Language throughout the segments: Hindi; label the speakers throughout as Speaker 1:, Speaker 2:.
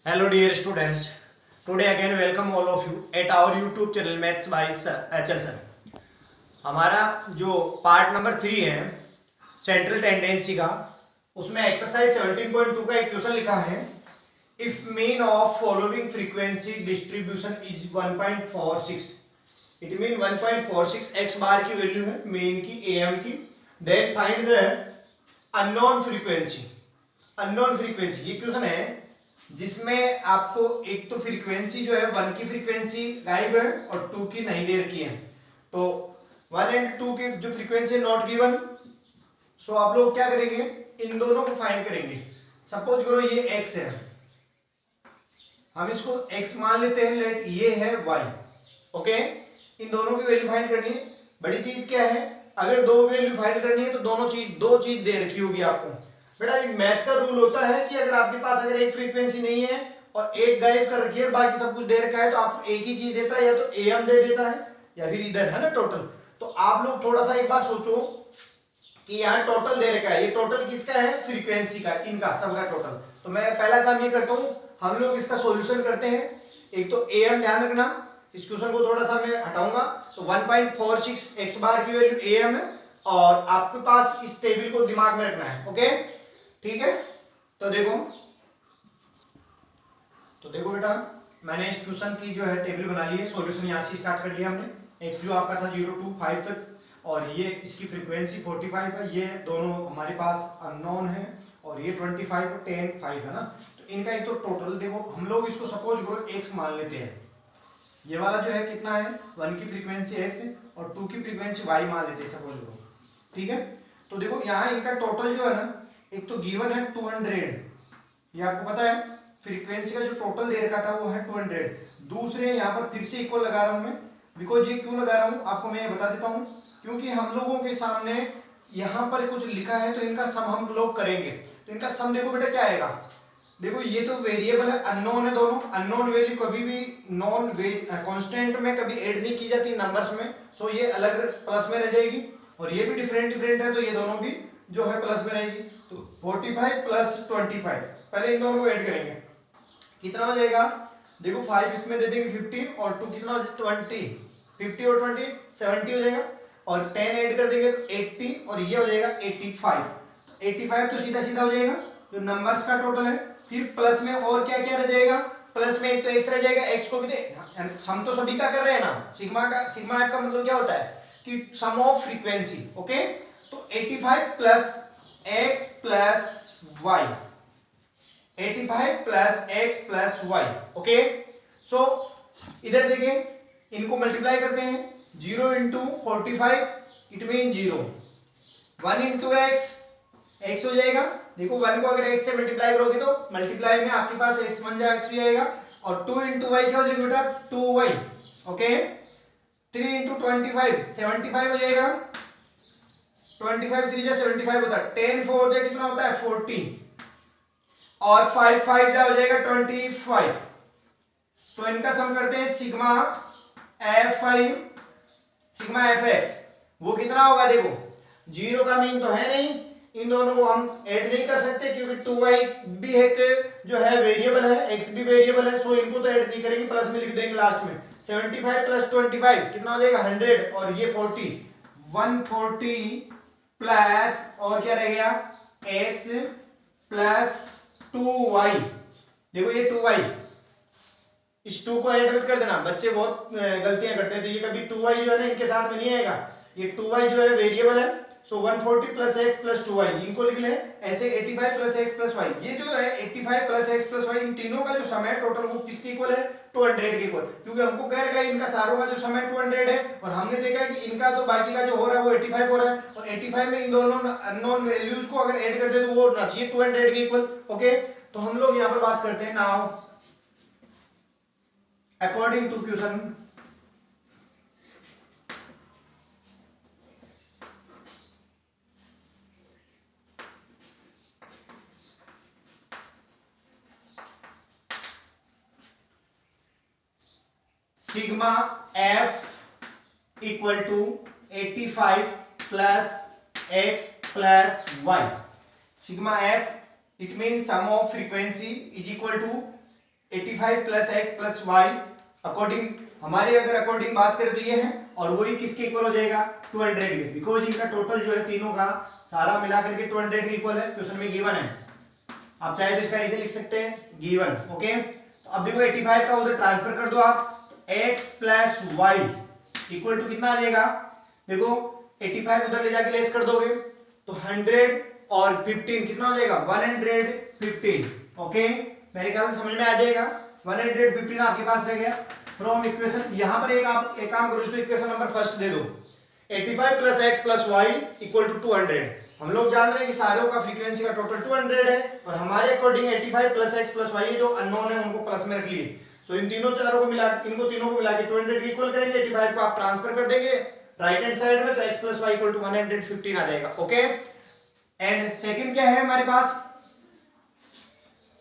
Speaker 1: Hello dear students, today again welcome all of you at our YouTube channel Maths by HL Sir। हमारा जो पार्ट नंबर 3 है सेंट्रल टेंडेंसी का, उसमें एक्सरसाइज 17.2 का एक क्वेश्चन लिखा है। If mean of following frequency distribution is 1.46, it mean 1.46 x bar की वैल्यू है मीन की एम की। Then find the unknown frequency. Unknown frequency ये क्वेश्चन है जिसमें आपको एक तो फ्रीक्वेंसी जो है 1 की फ्रीक्वेंसी गायब है और 2 की नहीं दे रखी है। तो 1 एंड 2 की जो फ्रीक्वेंसी नॉट गिवन, सो आप लोग क्या करेंगे, इन दोनों को फाइंड करेंगे। सपोज करो ये x है, हम इसको x मान लेते हैं, लेट ये है y। ओके, इन दोनों की वैल्यू फाइंड करनी है। बड़ी चीज क्या है, अगर दो वैल्यू फाइंड करनी है तो दो चीज दे रखी होगी आपको। बेटा मैथ का रूल होता है कि अगर आपके पास अगर एक फ्रीक्वेंसी नहीं है और एक गायब कर रखी है, बाकी सब कुछ दे रखा है, तो आपको एक ही चीज देता है, या तो एम दे देता है या फिर इधर है ना टोटल। तो आप लोग थोड़ा सा एक बार सोचो कि यहाँ टोटल दे रखा है, ये टोटल किसका है, फ्रीक्वेंसी का, इनका सबका टोटल। तो मैं पहला काम ये करता हूँ, हम लोग इसका सोल्यूशन करते हैं। एक तो एम ध्यान रखना, इस क्वेश्चन को थोड़ा सा मैं हटाऊंगा। तो 1.46 एक्स बार की वैल्यू एम है और आपके पास इस टेबल को दिमाग में रखना है। ओके ठीक है, तो देखो बेटा, मैंने इस क्वेश्चन की जो है टेबल बना ली है। सॉल्यूशन यहाँ से स्टार्ट कर लिया हमने। एक्स जो आपका था 0 to 5 तक, और ये इसकी फ्रीक्वेंसी 45 है। ये दोनों हमारे पास अननोन है और ये 25 और 10 5 है ना। तो इनका एक तो टोटल देखो, हम लोग इसको सपोज करो एक्स मान लेते हैं। ये वाला जो है कितना है, 1 की फ्रीक्वेंसी एक्स और 2 की फ्रीक्वेंसी वाई मान लेते हैं सपोज करो। ठीक है, तो देखो यहाँ इनका टोटल जो है ना, एक तो गिवन है 200, ये आपको पता है फ्रीक्वेंसी का जो टोटल दे रखा था वो है 200। दूसरे यहाँ पर फिर से इक्वल लगा रहा हूं मैं, बिकॉज ये क्यों लगा रहा हूं आपको मैं ये बता देता हूं, क्योंकि हम लोगों के सामने यहाँ पर कुछ लिखा है तो इनका सम हम लोग करेंगे। तो इनका सम देखो बेटा क्या आएगा, देखो ये तो वेरिएबल है, अननोन है दोनों। अननोन वैल्यू कभी भी नॉन कांस्टेंट में कभी ऐड नहीं की जाती नंबर्स में, सो ये अलग प्लस में रह जाएगी। और ये भी डिफरेंट है, तो ये दोनों भी जो है प्लस में रहेगी। तो 45 प्लस 25, पहले इन दोनों को ऐड करेंगे, कितना हो जाएगा, देखो 5 इसमें दे देंगे 50 और 2 कितना हो जाएगा 20, 50 और 20 70 हो जाएगा, और 10 ऐड कर देंगे तो 80 और ये हो जाएगा 85। तो सीधा सीधा हो जाएगा जो नंबर्स का टोटल है। फिर प्लस में और क्या क्या रह जाएगा, प्लस में एक तो एक्स रह जाएगा, एक्स को भी दे, सम तो सभी का कर रहे हैं ना, सिग्मा एफ का मतलब क्या होता है कि सम ऑफ फ्रीक्वेंसी। ओके, तो 85 plus x plus y, 85 plus x plus y. Okay, so इधर देखें, इनको मल्टीप्लाई करते हैं। 0 into 45 it mean 0, 1 into x हो जाएगा। देखो 1 को अगर x से मल्टीप्लाई करोगे तो मल्टीप्लाई में आपके पास x बन जाएगा, x भी आएगा। और 2 इंटू वाई क्या हो जाएगा बेटा, 2y। ओके, 3 इंटू 25 75 हो जाएगा, 25 3 जा 75 होता है, 10 4 जा कितना होता है 40, और 5 5 जा हो जाएगा 25। सो इनका सम करते हैं, सिग्मा f5 सिग्मा fx, वो कितना होगा, देखो 0 का मीन तो है नहीं, इन दोनों को हम ऐड नहीं कर सकते क्योंकि 2y भी एक जो है वेरिएबल है, x भी वेरिएबल है, सो इनको तो ऐड नहीं करेंगे, प्लस में लिख देंगे लास्ट में। 75 प्लस 25 कितना हो जाएगा 100, और ये 40, 140 प्लस और क्या रह गया x प्लस 2y। देखो ये 2y, इस 2 को ऐड मत कर देना, बच्चे बहुत गलतियां करते हैं। तो ये कभी 2y जो है ना इनके साथ में नहीं आएगा, ये 2y जो है वेरिएबल है। सो 140 प्लस एक्स प्लस 2y इनको लिख ले ऐसे, 85 प्लस एक्स प्लस वाई। ये जो है 85 प्लस एक्स प्लस वाई, इन तीनों का जो सम है टोटल वो किसके इक्वल है, 200 के इक्वल, क्योंकि हमको कह रखा है इनका सारों का जो सम है 200 है, और हमने देखा है कि इनका तो बाकी का जो हो रहा है वो 85 हो रहा है, और 85 में इन दोनों अननोन वैल्यूज को अगर ऐड कर दे तो वो होना चाहिए 200 के इक्वल। ओके, तो हम लोग यहाँ पर बात करते हैं now according to question. Sigma F equal to 85 plus x plus Y. Sigma F it mean sum of frequency is equal to 85 plus x plus Y according हमारे अगर अकॉर्डिंग बात करें तो ये है, और वही किसके इक्वल हो जाएगा 200 के, बिकॉज इनका टोटल जो है तीनों का सारा मिला करके 200 के इक्वल है, क्वेश्चन में गिवन है। आप चाहे तो इसका रीजन लिख सकते हैं गिवन। ओके, तो अब देखो 85 का उधर ट्रांसफर कर दो आप, x plus Y equal to कितना आ जाएगा, देखो 85 उधर ले जाके लेस कर दोगे तो 100 और 15 कितना हो जाएगा 115। ओके, मेरे ख्याल से समझ में आ जाएगा। 115 आपके पास रह गया फ्रॉम इक्वेशन, यहां पर एक काम करो, इसको इक्वेशन नंबर फर्स्ट दे दो, 85 plus x plus Y equal to 200। हम लोग जान रहे हैं कि सारों का फ्रीक्वेंसी का टोटल 200 है, और हमारे according 85 plus x plus Y जो अननोन है उनको प्लस में रख लिए। सो इन तीनों चारों को मिला, इनको तीनों को मिला के 200 के इक्वल करेंगे, 85 को आप ट्रांसफर कर देंगे राइट हैंड साइड में, तो x plus Y equal to 115 आ जाएगा। ओके, एंड सेकंड क्या है हमारे पास,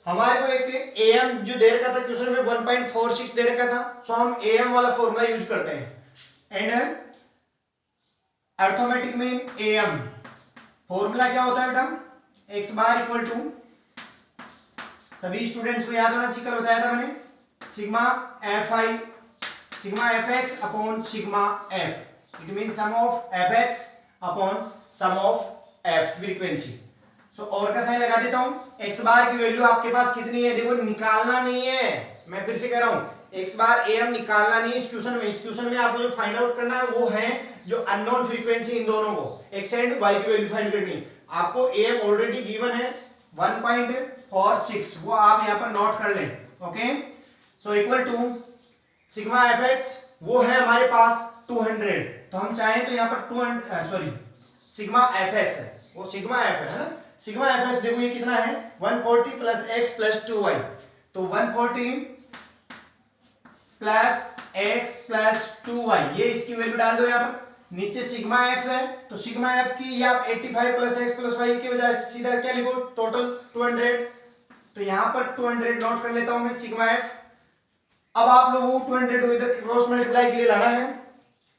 Speaker 1: हमारे को एक am जो दे रखा था क्वेश्चन में 1.46 दे रखा था, सो हम am वाला फॉर्मूला यूज करते हैं। एंड अर्थमेटिक में am फॉर्मूला क्या होता है बेटा, x बार इक्वल टू, सभी स्टूडेंट्स को याद होना चाहिए, कल बताया था मैंने, sigma f x upon sigma F, it mean sum of f x upon sum of f frequency. So और का साइन लगा देता हूं, x बार की वैल्यू आपके पास कितनी है, देखो निकालना नहीं है, मैं फिर से कह रहा हूं x बार am निकालना नहीं इस क्वेश्चन में। इस क्वेश्चन में आपको जो फाइंड आउट करना है वो है जो अननोन फ्रीक्वेंसी इन दोनों को x एंड y की वैल्यू फाइंड करनी है। आपको am ऑलरेडी गिवन है 1.46, वो आप यहां पर नोट कर लें। Okay, so equal to sigma fx वो है हमारे पास 200, तो हम चाहें तो यहां पर 200 सिग्मा fx है, वो सिग्मा f है ना, सिग्मा fx देखो ये कितना है 140 प्लस x प्लस 2y, तो 140 प्लस x प्लस 2y, ये इसकी वैल्यू डाल दो यहाँ पर, नीचे सिग्मा f है तो सिग्मा f की ये आप 85 प्लस x प्लस y के बजाय सीधा क्या लिखो टोटल 200, तो यहाँ पर 200 नोट कर लेता हूं मैं सिग्मा f। अब आप लोगों को 200 को इधर क्रॉस मल्टीप्लाई के लिए लाना है,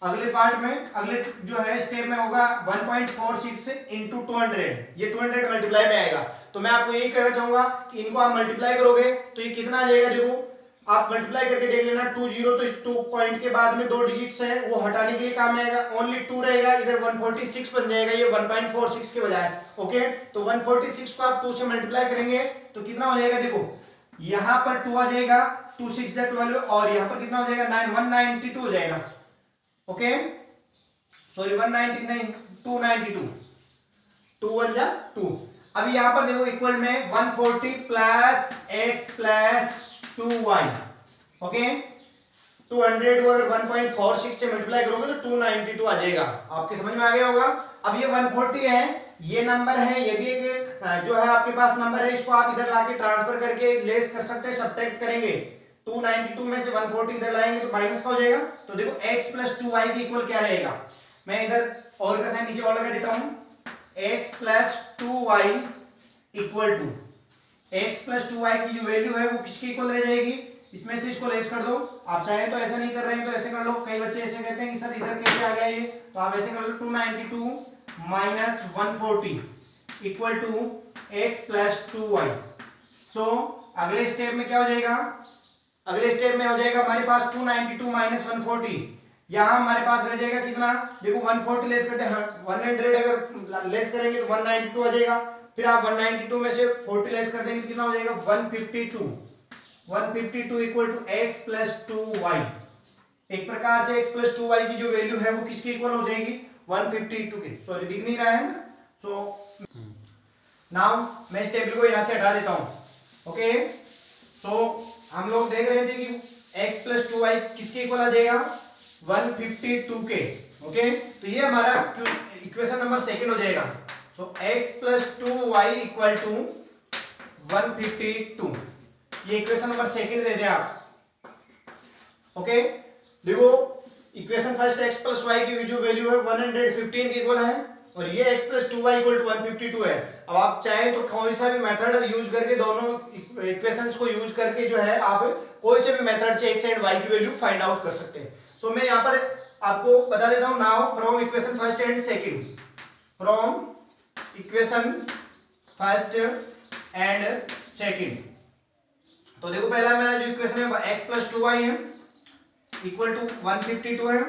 Speaker 1: अगले पार्ट में अगले जो है स्टेप में होगा 1.46 इंटू 200, ये 200 मल्टीप्लाई में आएगा। तो मैं आपको यही कहना चाहूंगा कि इनको आप मल्टीप्लाई करोगे तो ये कितना आ जाएगा, देखो आप मल्टीप्लाई करके देख लेना, 20 तो इस 2 पॉइंट के बाद में 2 डिजिट्स है वो हटाने के लिए काम में आएगा, ओनली 2 रहेगा, इधर 146 बन जाएगा ये 1.46 के बजाय। ओके, तो 146 को आप 2 से मल्टीप्लाई करेंगे तो कितना हो जाएगा, देखो यहां पर 2 आ जाएगा, 2 6 12, और यहां पर कितना हो जाएगा 9 192 हो जाएगा। ओके, सॉरी 190 नहीं 292, 2 1 जा 2। अब यहां पर देखो इक्वल में 140 plus x plus 2y। Okay, 200 को अगर 1.46 से मल्टीप्लाई करोगे तो 292 आ जाएगा, आपके समझ में आ गया होगा। अब ये 140 है, ये नंबर है, ये भी एक जो है आपके पास नंबर है, इसको आप इधर लाके ट्रांसफर करके लेस कर सकते हैं, सब्ट्रैक्ट करेंगे 292 में से 140 इधर लाएंगे तो माइनस का हो जाएगा, तो देखो x प्लस 2y के इक्वल क्या रहेगा, मैं इधर और का साइन नीचे और लगा देता हूं, x plus 2y equal to x plus 2y की जो वैल्यू है वो किसके इक्वल रह जाएगी, इसमें से इसको लेस कर दो। आप चाहे तो ऐसा नहीं कर रहे हैं तो ऐसे कर लो, कई बच्चे ऐसे कहते हैं कि सर इधर कैसे आ गया ये, तो आप ऐसे कर लो 292 minus 140 equal to x plus 2y। So अगले स्टेप में क्या हो जाएगा, अगले स्टेप में हो जाएगा हमारे पास 292 माइनस 140, यहां हमारे पास रह जाएगा कितना, देखो 140 लेस करते हैं 100 अगर लेस करेंगे तो 192 आ जाएगा, फिर आप 192 में से 40 लेस कर देंगे तो कितना हो जाएगा 152 equal to x plus 2y। एक प्रकार से x प्लस 2y की जो वैल्यू है वो किसके इक्वल हो जाएगी 152 के, सॉरी दिख नहीं रहा है ना, सो नाउ मैं इस टेबल को यहां से हटा देता हूं। ओके, सो हम लोग देख रहे थे कि x प्लस 2y किसके इक्वल आ जाएगा 152 के। ओके, तो ये हमारा इक्वेशन नंबर सेकंड हो जाएगा, so x plus 2y equal to 152, ये इक्वेशन नंबर सेकंड दे दें आप। ओके, देखो equation first x plus y की जो वैल्यू है 115 के इक्वल है, और ये x plus 2y equal to 152 है। अब आप चाहें तो कोई सा भी मेथड यूज करके दोनों इक्वेशंस को यूज करके जो है आप कोई से भी मेथड से x एंड y की वैल्यू फाइंड आउट कर सकते हैं। सो मैं यहाँ पर आपको बता देता हूँ, now from equation first and second, from equation first and second तो देखो पहला मेरा जो इक्वेशन है x प्लस 2y है इक्वल टू 152 है,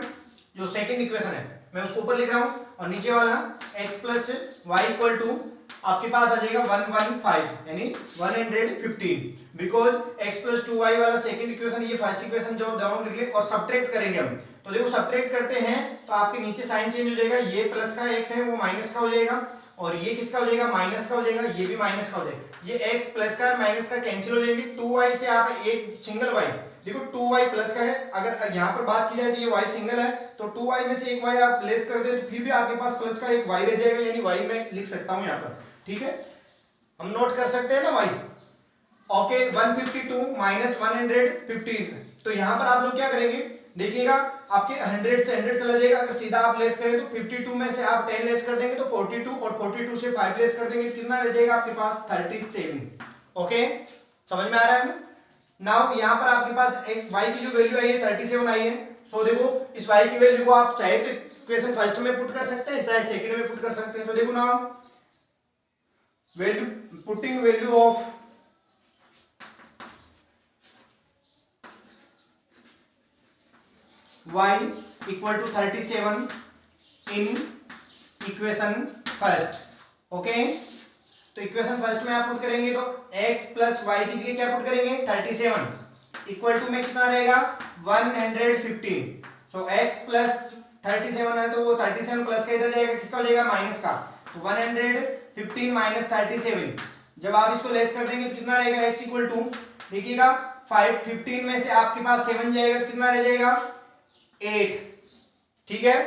Speaker 1: जो सेकंड इक्वेशन है मैं उसको ऊपर लिख रहा हूं, और नीचे वाला x plus Y equal to आपके पास आ जाएगा 115 यानी 115, बिकॉज x प्लस 2y वाला सेकंड इक्वेशन ये फर्स्ट इक्वेशन जो दोनों लिख ले और सब्ट्रैक्ट करेंगे हम। तो देखो सब्ट्रैक्ट करते हैं तो आपके नीचे साइन चेंज हो जाएगा, ये प्लस का x है वो माइनस का हो जाएगा, और ये किसका हो जाएगा माइनस का हो जाएगा, ये भी माइनस का हो जाएगा, ये x प्लस का माइनस का कैंसिल हो जाएंगे, 2y से आप एक सिंगल y, देखो 2y प्लस का है, अगर यहाँ पर बात की जाए तो ये y सिंगल है, तो 2y में से एक y आप लेस कर दे तो फिर भी आपके पास प्लस का एक y रह जाएगा, यानी y में लिख सकता हूँ यहाँ पर, ठीक है हम नोट कर सकते हैं ना y। ओके 152 माइनस 115, तो यहाँ पर आप लोग क्या करेंगे देखिएगा, आपके 100 से 100 चला जाएगा, अगर सीधा आप लेस करें तो 52 में से आप 10 लेस कर देंगे तो 42, और 42 से 5 लेस कर देंगे कितना रह जाएगा आपके पास 37। ओके समझ में आ रहा है। नाउ यहाँ पर आपके पास एक y की जो वैल्यू आई है 37 आई है, सो देखो इस y की वैल्यू को आप चाहे तो इक्वेशन फर्स्ट में पुट कर सकते हैं चाहे सेकंड में पुट कर सकते हैं। तो देखो now value putting value of y equal to 37 in equation first. Okay तो इक्वेशन फर्स्ट में आप पुट करेंगे तो x प्लस वाई की जगह क्या पुट करेंगे 37 इक्वल टू में कितना रहेगा 115, सो x प्लस 37 है तो वो 37 प्लस का इधर जाएगा किसका हो जाएगा माइनस का, तो 115 माइनस 37, जब आप इसको लेस कर देंगे तो कितना रहेगा x इक्वल टू देखिएगा 15 में से आपके पास 7 जाएगा तो कितना रह जाएगा 8, ठीक है।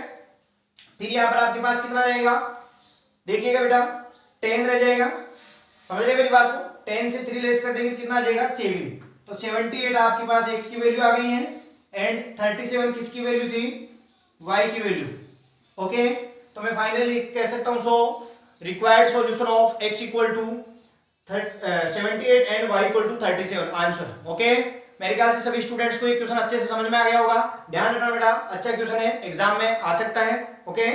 Speaker 1: फिर यहाँ पर आपके पास कितना रहेगा देखिएगा बेटा 10 रह जाएगा, समझ रहे मेरी बात को, 10 से 3 लेस कर देंगे तो कितना आ जाएगा 7, तो 78 आपके पास x की वैल्यू आ गई है, एंड 37 किसकी वैल्यू थी y की वैल्यू। ओके तो मैं फाइनली कह सकता हूं so required solution of x equal to 78 and y equal to 37 answer. Okay मेरे ख्याल से सभी स्टूडेंट्स को ये क्वेश्चन अच्छे से समझ में आ गया होगा, ध्यान रखना बेटा अच्छा क्वेश्चन है, एग्जाम में आ सकता है। ओके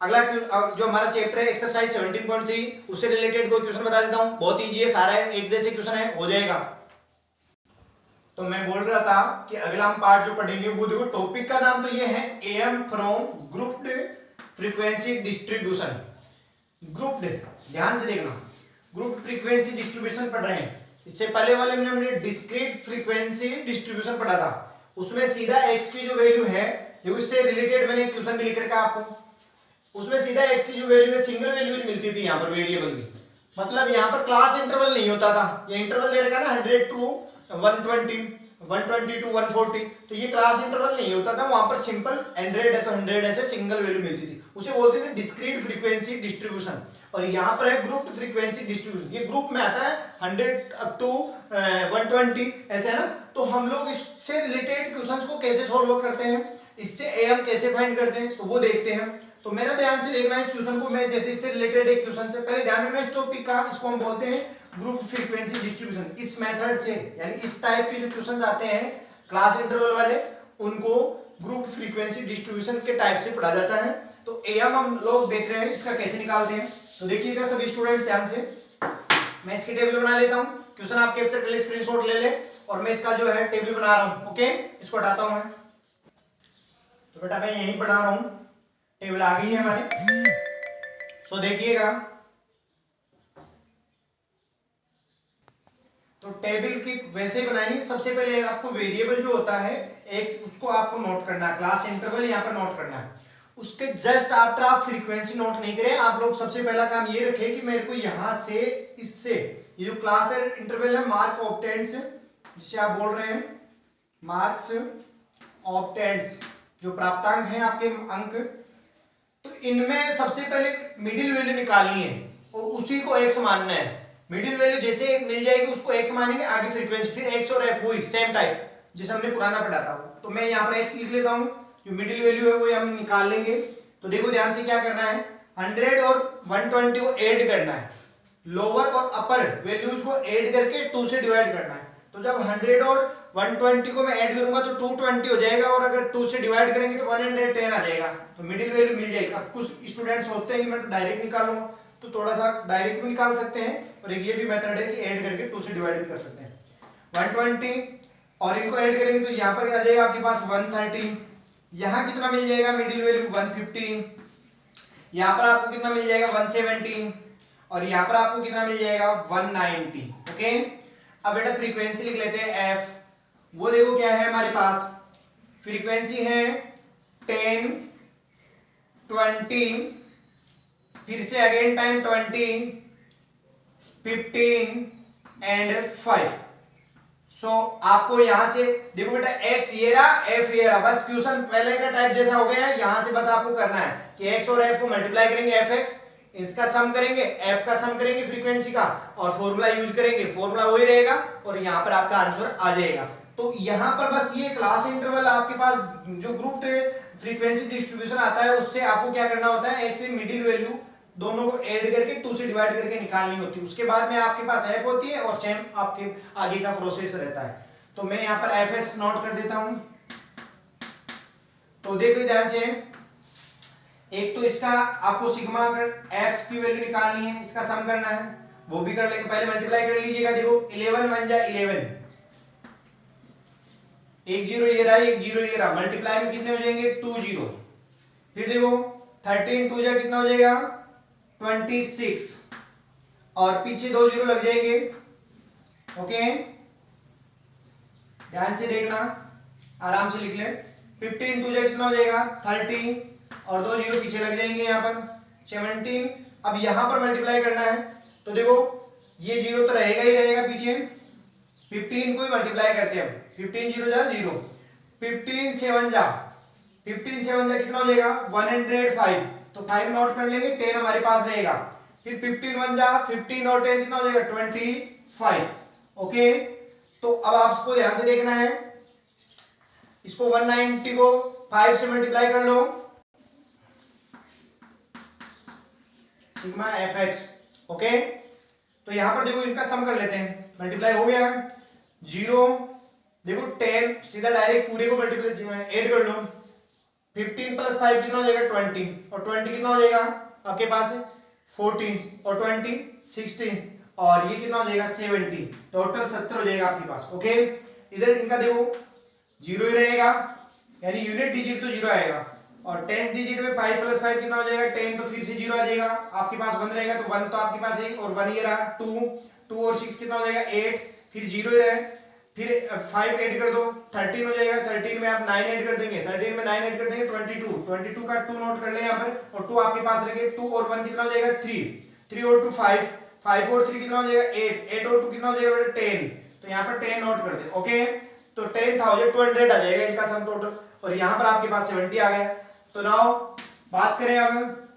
Speaker 1: अगला जो हमारा चैप्टर है एक्सरसाइज 17.3 उससे रिलेटेड कोई क्वेश्चन बता देता हूं, बहुत इजी है, सारा एक जैसे क्वेश्चन है हो जाएगा। तो मैं बोल रहा था कि अगला हम पार्ट जो पढ़ेंगे वो देखो टॉपिक का नाम तो ये है am from grouped frequency distribution. Grouped ध्यान से देखना, ग्रुप्ड फ्रीक्वेंसी डिस्ट्रीब्यूशन पढ़ रहे हैं, इससे पहले वाले में हमने डिस्क्रीट फ्रीक्वेंसी डिस्ट्रीब्यूशन पढ़ा था, उसमें सीधा x की जो वैल्यू है देखो इससे रिलेटेड मैंने क्वेश्चन भी लिख रखा आपको, उसमें सीधा x की जो वैल्यू है सिंगल वैल्यूज मिलती थी यहाँ पर वेरिएबल की, मतलब यहाँ पर क्लास इंटरवल नहीं होता था, ये इंटरवल दे रखा ना 100 टू 120 120 टू 140, तो ये क्लास इंटरवल नहीं होता था, वहां पर सिंपल 100 है तो 100 ऐसे सिंगल वैल्यू मिलती थी, उसे बोलते थे डिस्क्रीट फ्रीक्वेंसी डिस्ट्रीब्यूशन। और यहाँ पर है ग्रुप्ड फ्रीक्वेंसी डिस्ट्रीब्यूशन, ये ग्रुप में आता है 100 अप टू 120 ऐसे है ना। तो हम लोग इससे रिलेटेड क्वेश्चंस को कैसे सॉल्व करते हैं, इससे एएम कैसे फाइंड करते हैं तो वो देखते हैं। तो मेरा ध्यान से देखना है इस क्वेश्चन को, मैं जैसे इससे रिलेटेड एक क्वेश्चन से पहले ध्यान रखना इस टॉपिक का, इसको हम बोलते हैं ग्रुप फ्रीक्वेंसी डिस्ट्रीब्यूशन। इस मेथड से यानी इस टाइप के जो क्वेश्चंस आते हैं क्लास इंटरवल वाले उनको ग्रुप फ्रीक्वेंसी डिस्ट्रीब्यूशन के टाइप से पढ़ा जाता है। तो एएम हम लोग देख रहे हैं इसका कैसे निकालते हैं, तो देखिएगा सभी स्टूडेंट ध्यान से, मैं इसकी टेबल बना लेता हूं, क्वेश्चन आप कैप्चर कर ले, स्क्रीनशॉट ले ले, और मैं इसका जो है टेबल बना रहा हूं। ओके इसको हटाता हूं मैं, तो बेटा मैं यहीं बना रहा हूं, टेबल आ गई है हमारी। सो देखिएगा तो टेबल की वैसे बनाएंगे, सबसे पहले आपको वेरिएबल जो होता है एक्स उसको आपको नोट करना है, क्लास इंटरवल यहाँ पर नोट करना है, उसके जस्ट आफ्टर आप फ्रीक्वेंसी नोट नहीं करें, आप लोग सबसे पहला काम ये रखें कि मेरे को यहाँ से इससे ये जो क्लास इंटरवल है मार्क ऑप्टेंड्स जिसे आप बोल रहे हैं मार्क्स ऑप्टेंड्स जो प्राप्तांक है आपके अंक, तो इनमें सबसे पहले मिडिल वैल्यू निकालनी है और उसी को एक्स मानना है। मिडिल वैल्यू जैसे मिल जाएगी उसको एक्स मानेंगे, आगे फ्रीक्वेंसी फिर एक्स और एफ हुई सेम टाइप जैसे हमने पुराना पढ़ा था। तो मैं यहाँ पर एक्स लिख लेता हूँ, जो मिडिल वैल्यू है वो हम निकाल लेंगे। तो देखो ध्यान से क्या करना है, 100 और 120 को ऐड करना है, लोअर और अपर वैल्यूज को ऐड करके 2 से डिवाइड करना है। तो जब 100 और 120 को मैं ऐड करूंगा तो 220 हो जाएगा, और अगर 2 से डिवाइड करेंगे तो 110 आ जाएगा, तो मिडिल वैल्यू मिल जाएगी। अब कुछ स्टूडेंट्स होते हैं कि मैं डायरेक्ट निकालूंगा, तो थोड़ा सा डायरेक्ट भी निकाल सकते हैं, और एक ये भी मेथड है कि ऐड करके 2 से डिवाइड कर सकते हैं। 120 और इनको ऐड करेंगे तो यहाँ पर आ जाएगा आपके पास 130। यहाँ कितना मिल जाएगा मिडिल वैल्यू 150, यहाँ पर आपको कितना मिल जाएगा 170 और यहाँ पर आपको कितना मिल जाएगा 190। ओके, अब बेटा फ्रीक्वेंसी लिख लेते हैं एफ। वो देखो क्या है हमारे पास, फ्रीक्वेंसी है 10, 20, फिर से अगेन टाइम 20, 15 एंड 5। सो आपको यहां से देखो बेटा एक्स ये रहा, एफ ये रहा, बस क्वेश्चन पहले का टाइप जैसा हो गया है। यहां से बस आपको करना है कि एक्स और एफ को मल्टीप्लाई करेंगे, एफ एक्स, इसका सम करेंगे, एफ का सम करेंगे फ्रीक्वेंसी का, और फॉर्मूला यूज करेंगे, फॉर्मूला वही रहेगा और यहाँ पर आपका आंसर आ जाएगा। तो यहाँ पर बस ये क्लास इंटरवल आपके पास जो ग्रुप फ्रीक्वेंसी डिस्ट्रीब्यूशन आता है उससे आपको क्या करना होता है, एक्स से मिडिल वैल्यू दोनों को ऐड करके 2 से डिवाइड करके निकालनी होती है। उसके बाद में आपके पास एफ होती है और सेम आपके आगे का प्रोसेस रहता है। तो मैं यहाँ पर एफ एक्स नोट कर देता हूं। तो देखो ध्यान से, एक तो इसका आपको सिग्मा एफ की वैल्यू निकालनी है, इसका सम करना है, वो भी कर लेंगे। पहले मल्टीप्लाई कर लीजिएगा, देखो 11 1 जा 11, 1 0 ये रहा, 1 0 ये रहा, मल्टीप्लाई में कितने हो जाएंगे 2 0। फिर देखो 13 2 जा कितना हो जाएगा 26 और पीछे 2 0 लग जाएंगे। ओके, ध्यान से देखना, आराम से लिख ले। 15 2 जा कितना हो जाएगा 30 और 2 0 पीछे लग जाएंगे यहाँ पर 17। अब यहाँ पर मल्टीप्लाई करना है तो देखो ये 0 तो रहेगा ही रहेगा पीछे, 15 को ही मल्टीप्लाई करते हैं। 15 0 जा 0, 15 7 जा कितना हो जाएगा 105, तो 5 नोट कर लेंगे, 10 हमारे पास रहेगा। फिर 15 1 जा 15 और 10 कितना हो जाएगा 25। ओके, तो अब आपको ध्यान से देखना है, इसको 190 को 5 से मल्टीप्लाई कर लो, सिग्मा एफ एक्स। ओके, तो यहां पर देखो इनका सम कर लेते हैं, मल्टीप्लाई हो गया 0, देखो 10 सीधा डायरेक्ट पूरे को मल्टीप्लाई ऐड कर लो, 15 प्लस 5 कितना हो जाएगा 20 और 20 कितना हो जाएगा आपके पास 14 और 20 16 और ये कितना हो जाएगा 70, टोटल 70 हो जाएगा आपके पास। ओके, इधर इनका देखो 0 ही रहेगा, यानी यूनिट डिजिट तो 0 आएगा, और 10 डिजिट में 5 प्लस 5 कितना हो जाएगा 10, तो फिर से 0 आ जाएगा आपके पास, 1 रहेगा तो 1 तो आपके पास है और 1 ये रहा 2 और 6 कितना हो जाएगा 8, फिर 0 ही रहे, फिर 5 ऐड कर दो 13 हो जाएगा, 13 में आप 9 ऐड कर देंगे, 13 में 9 ऐड कर देंगे 22 का 2 नोट कर ले यहाँ पर, और 2 आपके पास रखे, 2 और 1 कितना हो जाएगा 3 और 2 5 और 3 कितना हो जाएगा 8 और 2 कितना हो जाएगा 10, तो यहाँ पर 10 नोट कर दे। ओके, तो 10,200 आ जाएगा इनका सम टोटल, और यहाँ पर आपके पास 70 आ गया। तो नाउ बात करें अब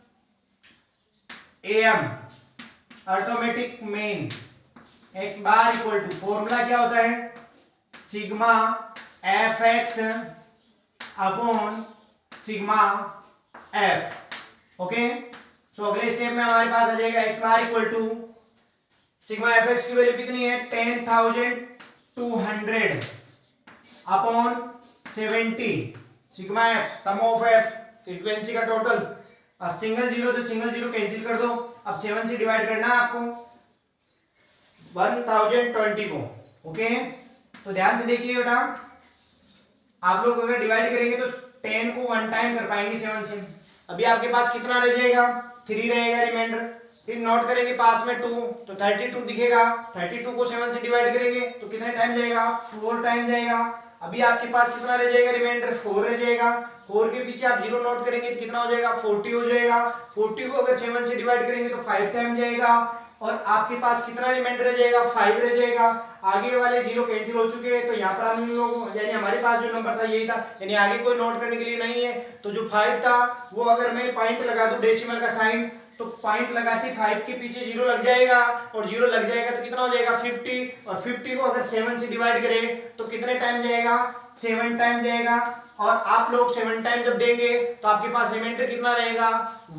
Speaker 1: m arithmetic mean x bar equal to, formula क्या होता है sigma f x upon sigma f. Okay, so अगले स्टेप में हमारे पास आ जाएगा x bar equal to sigma f x की वैल्यू कितनी है 10,200 upon 70 sigma f sum of f frequency का टोटल, सिंगल जीरो से सिंगल जीरो कैंसिल कर दो, अब 7 से डिवाइड करना है आपको 1020 को। ओके, तो ध्यान से देखिए बेटा, आप लोग अगर डिवाइड करेंगे तो 10 को 1 टाइम कर पाएंगे 7 से, अभी आपके पास कितना रह जाएगा 3 रहेगा रिमाइंडर, फिर नोट करेंगे पास में 2 तो 32 दिखेगा, 32 को 7 से डिवाइड करेंगे तो कितने टाइम जाएगा 4 टाइम जाएगा, अभी आपके पास कितना रह जाएगा रिमाइंडर 4 रह जाएगा, 4 के पीछे आप 0 नोट करेंगे तो कितना हो जाएगा 40 हो जाएगा, 40 को अगर 7 से डिवाइड करेंगे तो 5 टाइम जाएगा, और आपके पास कितना रिमाइंडर रह जाएगा 5 रह जाएगा, आगे वाले 0 कैंसिल हो चुके हैं, तो यहाँ पर हम लोग यानी हमारे पास जो नंबर था यही था, यानी आगे कोई नोट करने के लिए नहीं है, तो जो 5 था वो अगर मैं पॉइंट लगा दूं डेसिमल का साइन, तो पॉइंट लगाते 5 के पीछे 0 लग जाएगा, और 0 लग जाएगा तो कितना हो जाएगा 50, और 50 को अगर 7 से डिवाइड करें तो कितने टाइम जाएगा 7 टाइम जाएगा, और आप लोग 7 टाइम जब देंगे तो आपके पास रिमाइंडर कितना रहेगा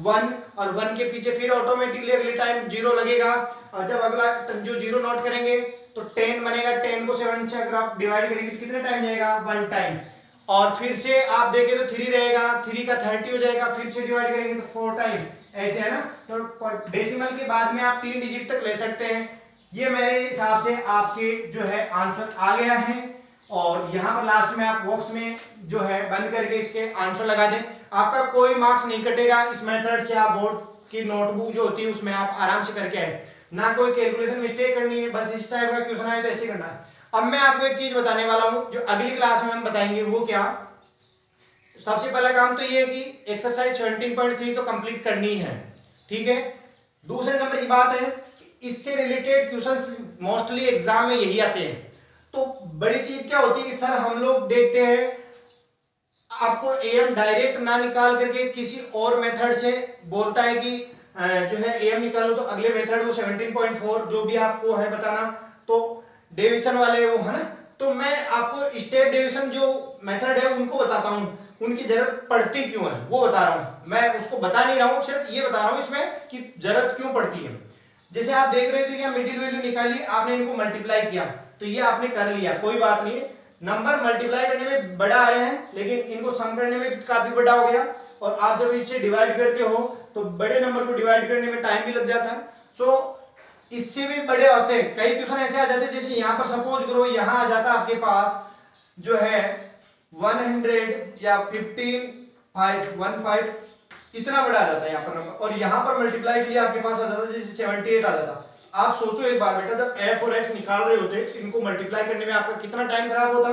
Speaker 1: 1, और 1 के पीछे फिर ऑटोमेटिकली अगले टाइम 0 लगेगा, और जब अगला जो 0 नोट करेंगे तो 10 बनेगा, 10 को 7 से अगर आप डिवाइड करेंगे कितने टाइम जाएगा 1 टाइम, और फिर से आप देखें तो 3 रहेगा, 3 का 30 हो जाएगा, फिर से डिवाइड करेंगे तो 4 टाइम, ऐसे है ना। तो डेसिमल के बाद में आप 3 डिजिट तक ले सकते हैं, ये मेरे हिसाब से आपके जो है आंसर आ गया है, और यहाँ पर लास्ट में आप बॉक्स में जो है बंद करके इसके आंसर लगा दें। आपका कोई मार्क्स नहीं कटेगा इस मेथड से। आप बोर्ड की नोटबुक जो होती है उसमें आप आराम से करके आए, ना कोई कैलकुलेशन मिस्टेक करनी है, बस इस टाइप का क्वेश्चन आए तो ऐसे करना है। अब मैं आपको एक चीज बताने वाला हूं जो अगली क्लास में हम बताएंगे, वो क्या। सबसे पहला काम तो ये है कि एक्सरसाइज 17.3 तो कंप्लीट करनी है, ठीक है। दूसरे नंबर की बात है इससे रिलेटेड क्वेश्चंस मोस्टली एग्जाम में यही आते हैं। तो बड़ी चीज क्या होती है कि सर हम लोग देखते हैं आपको एम डायरेक्ट ना निकाल करके किसी और मेथड से बोलता है कि जो है एम निकालो, तो अगले मेथड वो 17.4 जो भी आपको है बताना, तो डेविएशन वाले वो है ना। तो मैं आपको स्टेप डेविएशन जो मेथड है उनको बताता हूँ, उनकी जरूरत पड़ती क्यों है वो बता रहा हूँ। मैं उसको बता नहीं रहा हूँ, सिर्फ ये बता रहा हूँ इसमें कि जरूरत क्यों पड़ती है। जैसे आप देख रहे थे कि मिडिल वैल्यू निकाली, आपने इनको मल्टीप्लाई किया, तो ये आपने कर लिया, कोई बात नहीं है। नंबर मल्टीप्लाई करने में बड़ा आए हैं, लेकिन इनको सम करने में काफी बड़ा हो गया, और आप जब इसे डिवाइड करते हो तो बड़े नंबर को डिवाइड करने में टाइम भी लग जाता है। सो इससे भी बड़े होते हैं, कई क्वेश्चन ऐसे आ जाते हैं, जैसे यहाँ पर सपोज करो यहाँ आ जाता आपके पास जो है 100 या 15 इतना बड़ा आ जाता है यहाँ पर नंबर, और यहाँ पर मल्टीप्लाई के लिए आपके पास आ जाता है जैसे 78 आ जाता। आप सोचो एक बार बेटा, जब f और x निकाल रहे होते इनको मल्टीप्लाई करने में आपका कितना टाइम खराब होता।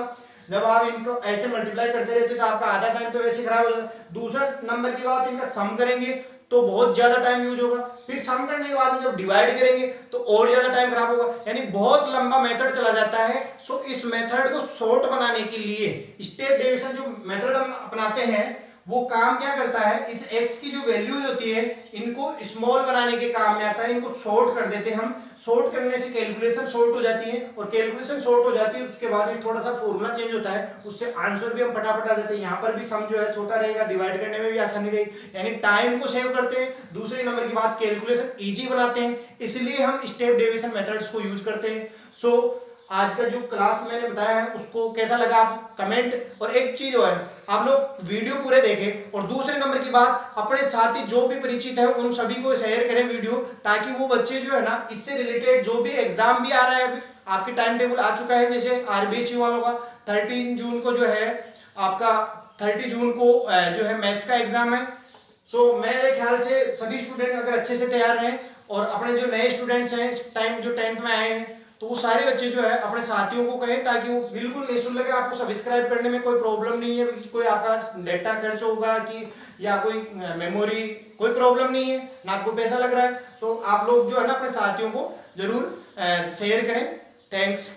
Speaker 1: जब आप इनको ऐसे मल्टीप्लाई करते रहते तो आपका आधा टाइम तो वैसे खराब हो जाता। दूसरा नंबर की बात, इनका सम करेंगे तो बहुत ज्यादा टाइम यूज होगा, फिर सम करने के बाद में जब डिवाइड करेंगे तो और ज्यादा टाइम खराब होगा, यानी बहुत लंबा मेथड चला जाता है। सो इस मेथड को शॉर्ट बनाने के लिए स्टेप डेविएशन जो मेथड हम अपनाते हैं वो काम क्या करता है, इस x की जो वैल्यूज होती है इनको स्मॉल बनाने के काम में आता है, इनको शॉर्ट कर देते हैं हम। शॉर्ट करने से कैलकुलेशन शॉर्ट हो जाती है, और कैलकुलेशन शॉर्ट हो जाती है उसके बाद में थोड़ा सा फॉर्मूला चेंज होता है, उससे आंसर भी हम फटाफट आ जाते हैं। यहाँ पर भी सम जो है छोटा रहेगा, डिवाइड करने में भी आसानी रहेगी, यानी टाइम को सेव करते हैं। दूसरे नंबर की बात, कैलकुलेशन ईजी बनाते हैं, इसलिए हम स्टेप डेविएशन मेथड्स को यूज करते हैं। सो आज का जो क्लास मैंने बताया है उसको कैसा लगा आप कमेंट, और एक चीज और है, आप लोग वीडियो पूरे देखें, और दूसरे नंबर की बात अपने साथी जो भी परिचित है उन सभी को शेयर करें वीडियो, ताकि वो बच्चे जो है ना इससे रिलेटेड जो भी एग्जाम भी आ रहा है, आपकी टाइम टेबल आ चुका है, जैसे आरबीएससी वालों का 13 जून को जो है आपका 30 जून को जो है मैथ्स का एग्जाम है। सो मेरे ख्याल से सभी स्टूडेंट अगर अच्छे से तैयार रहें, और अपने जो नए स्टूडेंट्स हैं इस टाइम जो 10th में आए हैं, तो वो सारे बच्चे जो है अपने साथियों को कहें, ताकि वो बिल्कुल निःशुल्क है, आपको सब्सक्राइब करने में कोई प्रॉब्लम नहीं है, कोई आपका डेटा खर्च होगा कि या कोई मेमोरी, कोई प्रॉब्लम नहीं है, ना आपको पैसा लग रहा है। तो आप लोग जो है ना अपने साथियों को जरूर शेयर करें। थैंक्स।